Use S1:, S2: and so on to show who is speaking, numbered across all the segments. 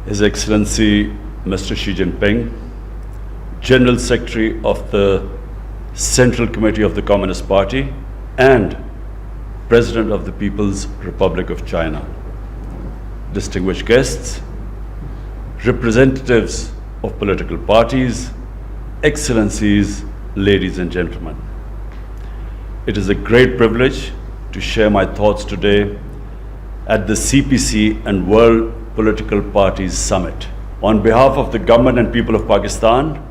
S1: His Excellency Mr. Xi Jinping, General Secretary of the Central Committee of the Communist Party and President of the People's Republic of China, distinguished guests, representatives of political parties, excellencies, ladies and gentlemen. It is a great privilege to share my thoughts today at the CPC and World Political Parties Summit. On behalf of the government and people of Pakistan,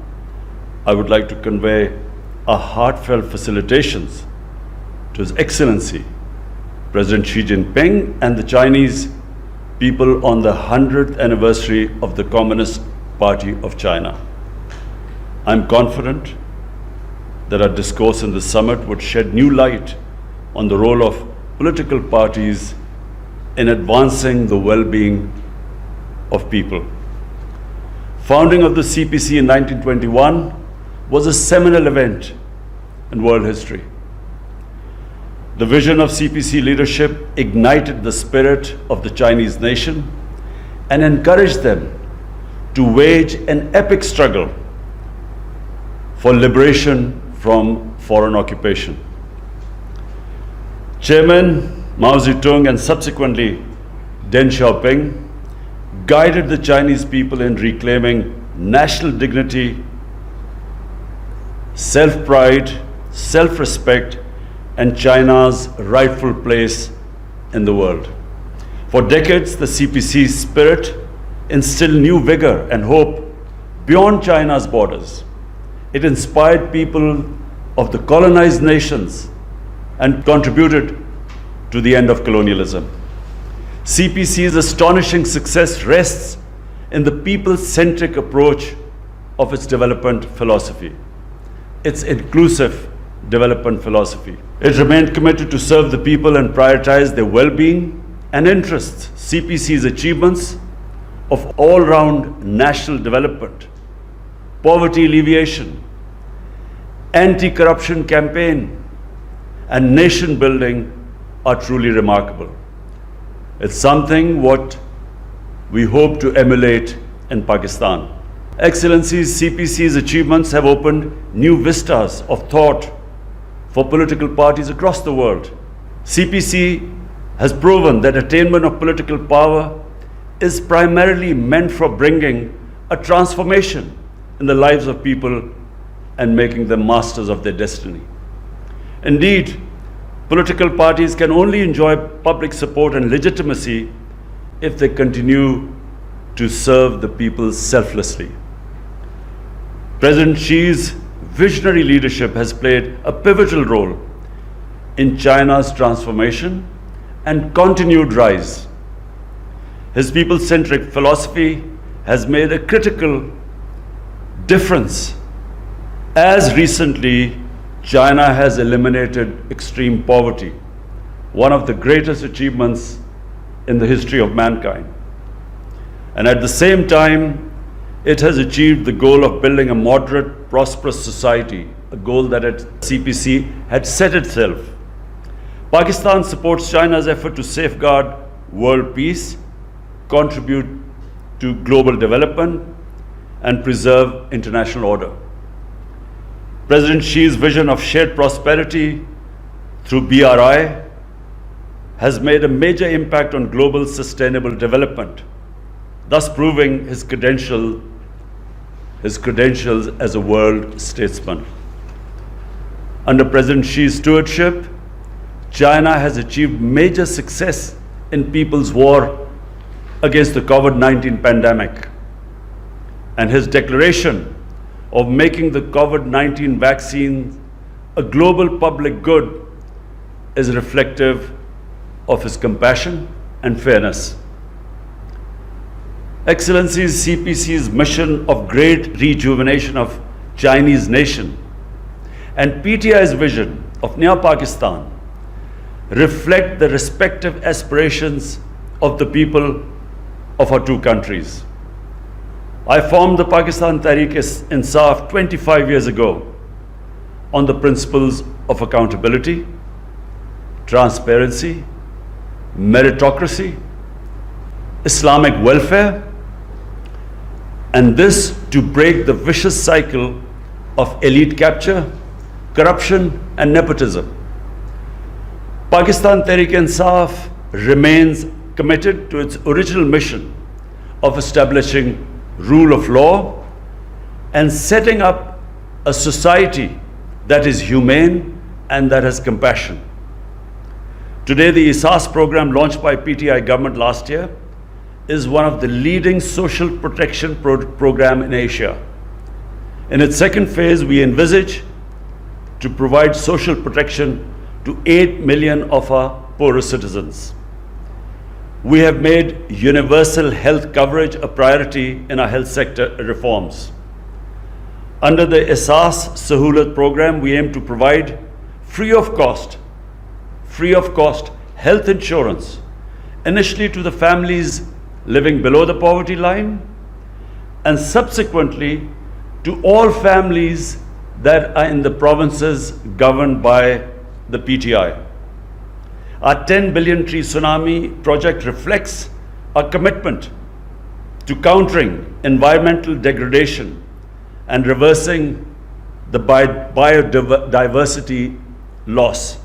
S1: I would like to convey our heartfelt felicitations to His Excellency President Xi Jinping and the Chinese people on the 100th anniversary of the Communist Party of China. I'm confident that our discourse in the summit would shed new light on the role of political parties in advancing the well-being of people. Founding of the CPC in 1921 was a seminal event in world history. The vision of CPC leadership ignited the spirit of the Chinese nation and encouraged them to wage an epic struggle for liberation from foreign occupation. Chairman Mao Zedong and subsequently Deng Xiaoping guided the Chinese people in reclaiming national dignity, self-pride, self-respect, and China's rightful place in the world. For decades, the CPC spirit instilled new vigor and hope beyond China's borders. It inspired people of the colonized nations and contributed to the end of colonialism. CPC's astonishing success rests in the people-centric approach of its development philosophy, its inclusive development philosophy. It remained committed to serve the people and prioritize their well-being and interests. CPC's achievements of all-round national development, poverty alleviation, anti-corruption campaign, and nation building are truly remarkable. It's something what we hope to emulate in Pakistan. Excellencies, CPC's achievements have opened new vistas of thought for political parties across the world. CPC has proven that attainment of political power is primarily meant for bringing a transformation in the lives of people and making them masters of their destiny. Indeed, political parties can only enjoy public support and legitimacy if they continue to serve the people selflessly. President Xi's visionary leadership has played a pivotal role in China's transformation and continued rise. His people-centric philosophy has made a critical difference. As recently, China has eliminated extreme poverty, one of the greatest achievements in the history of mankind. And at the same time, it has achieved the goal of building a moderate, prosperous society, a goal that CPC had set itself. Pakistan supports China's effort to safeguard world peace, contribute to global development, and preserve international order. President Xi's vision of shared prosperity through BRI has made a major impact on global sustainable development, thus proving his credentials as a world statesman. Under President Xi's stewardship, China has achieved major success in people's war against the COVID-19 pandemic, and his declaration of making the COVID-19 vaccine a global public good is reflective of his compassion and fairness. Excellencies, CPC's mission of great rejuvenation of Chinese nation and Petia's vision of Naya Pakistan reflect the respective aspirations of the people of our two countries. I formed the Pakistan Tehreek-e-Insaf 25 years ago on the principles of accountability, transparency, meritocracy, Islamic welfare, and this to break the vicious cycle of elite capture, corruption, and nepotism. Pakistan Tehreek-e-Insaf remains committed to its original mission of establishing rule of law and setting up a society that is humane and that has compassion. Today, the ESAS program launched by PTI government last year is one of the leading social protection program in Asia. In its second phase, we envisage to provide social protection to 8 million of our poorest citizens. We have made universal health coverage a priority in our health sector reforms. Under the ESAS Sahulat program, we aim to provide free of cost health insurance, initially to the families living below the poverty line, and subsequently to all families that are in the provinces governed by the PTI. Our 10 billion tree tsunami project reflects our commitment to countering environmental degradation and reversing the biodiversity loss.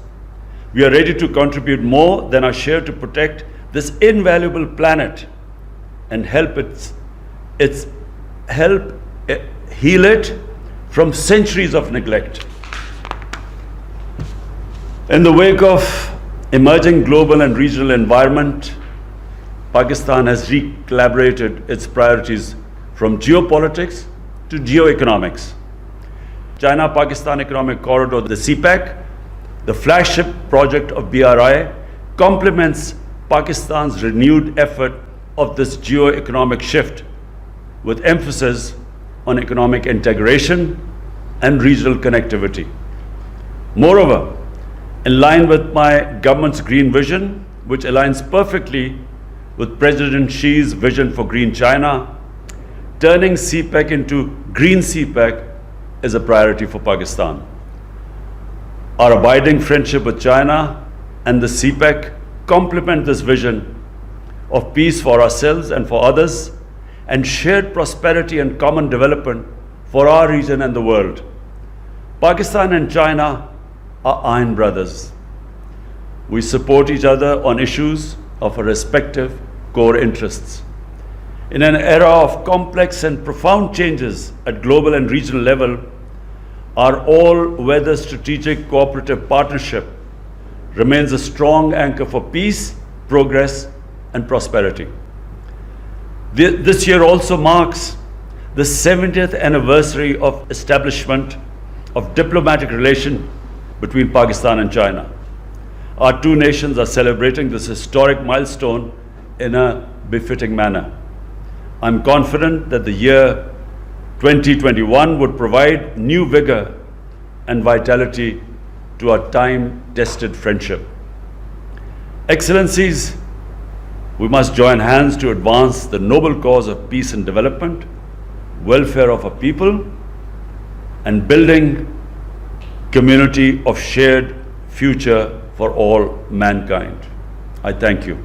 S1: We are ready to contribute more than our share to protect this invaluable planet and help heal it from centuries of neglect. In the wake of emerging global and regional environment, Pakistan has recalibrated its priorities from geopolitics to geoeconomics. China-Pakistan Economic Corridor, the CPEC, the flagship project of BRI, complements Pakistan's renewed effort of this geo-economic shift with emphasis on economic integration and regional connectivity. Moreover, in line with my government's green vision, which aligns perfectly with President Xi's vision for Green China, turning CPEC into Green CPEC is a priority for Pakistan. Our abiding friendship with China and the CPEC complement this vision of peace for ourselves and for others, and shared prosperity and common development for our region and the world. Pakistan and China are iron brothers. We support each other on issues of our respective core interests. In an era of complex and profound changes at global and regional level, our all-weather strategic cooperative partnership remains a strong anchor for peace, progress, and prosperity. This year also marks the 70th anniversary of establishment of diplomatic relation between Pakistan and China. Our two nations are celebrating this historic milestone in a befitting manner. I'm confident that the year 2021 would provide new vigor and vitality to our time-tested friendship. Excellencies, we must join hands to advance the noble cause of peace and development, welfare of our people, and building community of shared future for all mankind. I thank you.